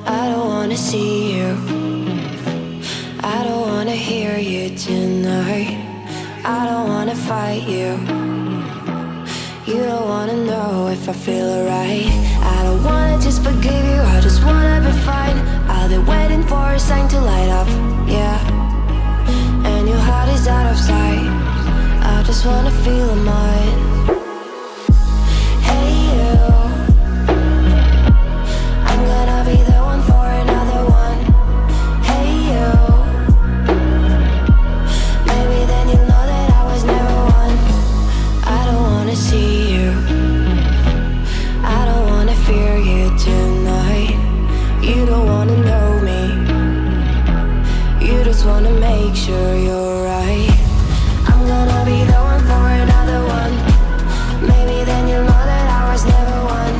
I don't wanna see you, I don't wanna hear you tonight. I don't wanna fight you, you don't wanna know if I feel alright. I don't wanna just forgive you, I just wanna be fine. I'll be waiting for a sign to light up, yeah. And your heart is out of sight, I just wanna feel mine. Hey you, I'm gonna be the one for another one. Hey you, maybe then you'll know that I was never one. I don't wanna see you, I don't wanna fear you tonight. You don't wanna know me, you just wanna make sure you're right. I'm gonna be the one for another one. Maybe then you'll know that I was never one.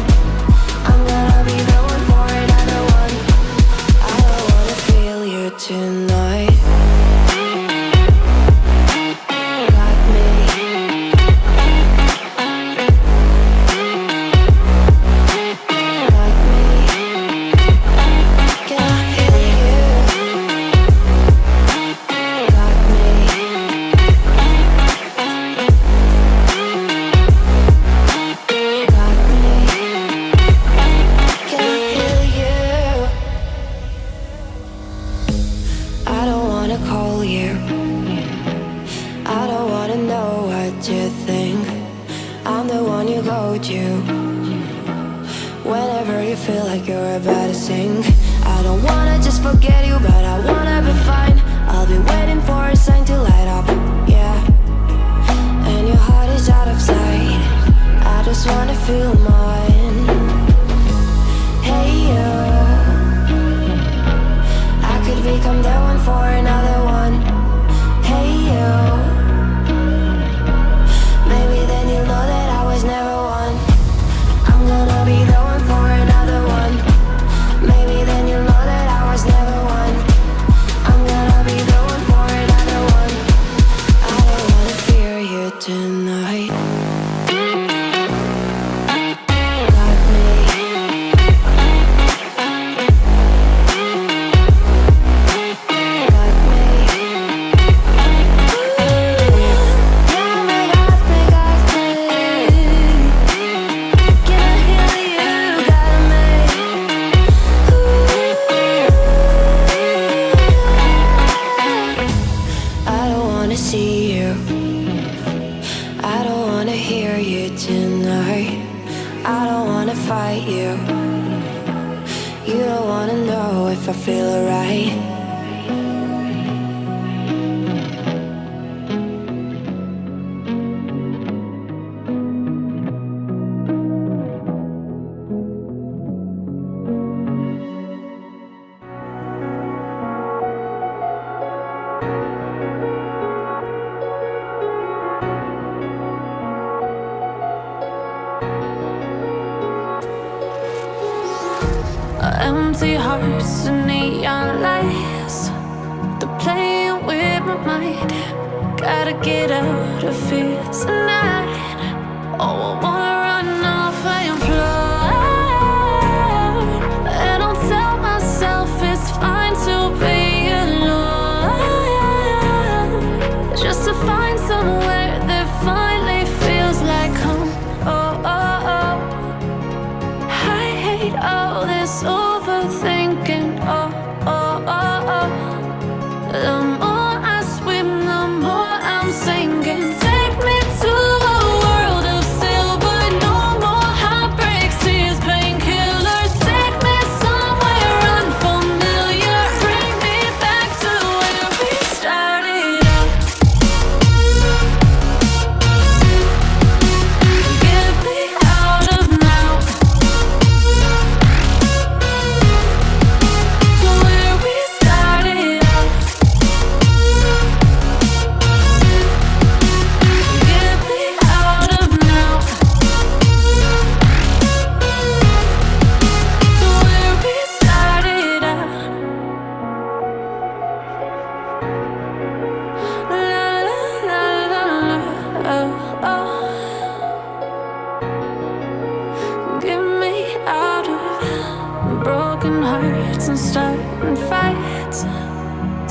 I'm gonna be the one for another one. I don't wanna feel you tonight. Got me. Got me. Can I feel you? Got me. Got me. Can I feel you? I don't wanna call you, I don't wanna know what you think. I'm the one you go to whenever you feel like you're about to sink. I don't wanna just forget you, but I wanna be fine. I'll be waiting for a sign to light up, yeah. And your heart is out of sight, I just wanna feel mine. Hey you, I could become the one for another one. Hey you, maybe then you'll know that I was never one. I'm gonna be the one for another one. Maybe then you'll know that I was never one. I'm gonna be the one for another one. I don't wanna fear you tonight. Got me. Got me. Got me, got me, got me. Can I hear you? Got me. I don't wanna see you, I don't wanna hear you tonight. I don't wanna fight you, you don't wanna know if I feel alright. Empty hearts and neon lights, they're playing with my mind. Gotta get out of here tonight. Oh, I wanna run off and fly. And I'll tell myself it's fine to be alone, just to find somewhere that finally feels like home. Oh, oh, oh. I hate all this overthinking. Oh, oh, oh, oh. The more I swim, the more I'm sinking. Take me to a world of silver. No more heartbreaks, tears, painkillers. Take me somewhere unfamiliar. Bring me back to where we started out. Get me out of now.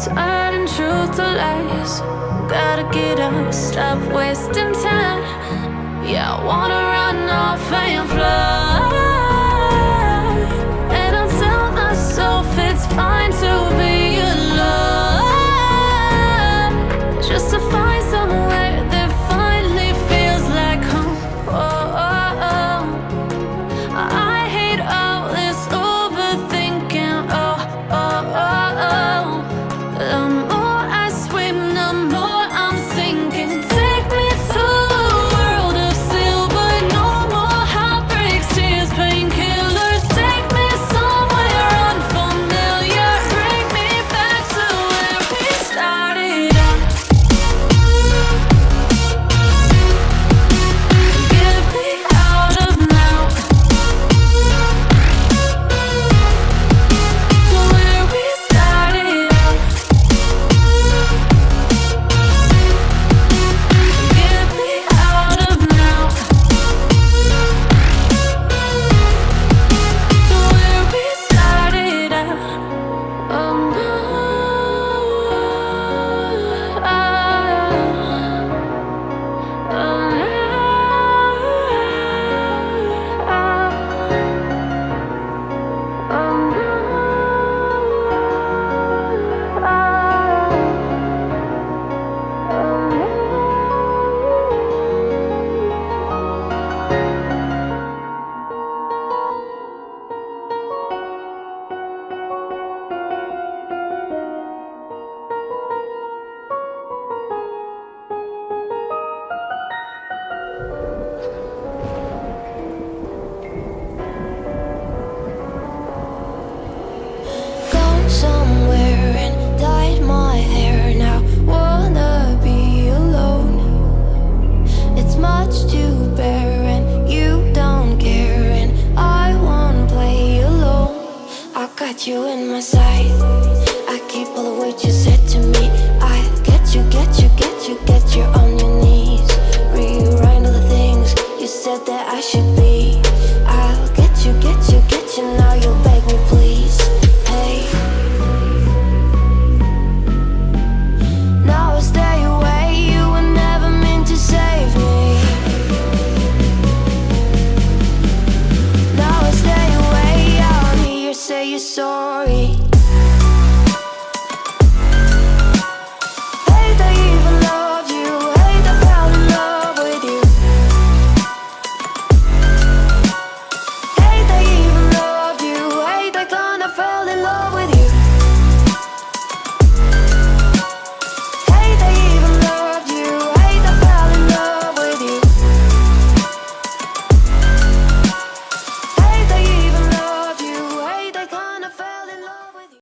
turning truth to lies. Gotta get up, stop wasting time. Yeah, I wanna run off and fly. And I'll tell myself it's fine to be alone, just to find somewhere that finally feels like home. Oh, oh, oh. I hate all this overthinking. Oh, oh, oh, oh. The more I swim, the more I'm sinking. Take me to a world of silver. No more heartbreaks, tears, painkillers. Take me somewhere unfamiliar. Bring me back to where we started out. Get me out of now, to where we started out. Get me out of now, to where we started out. Oh no, Gone somewhere and dyed my hair now. Wanna be alone. It's much to bear and you don't care, and I won't play alone. I got you in my sight.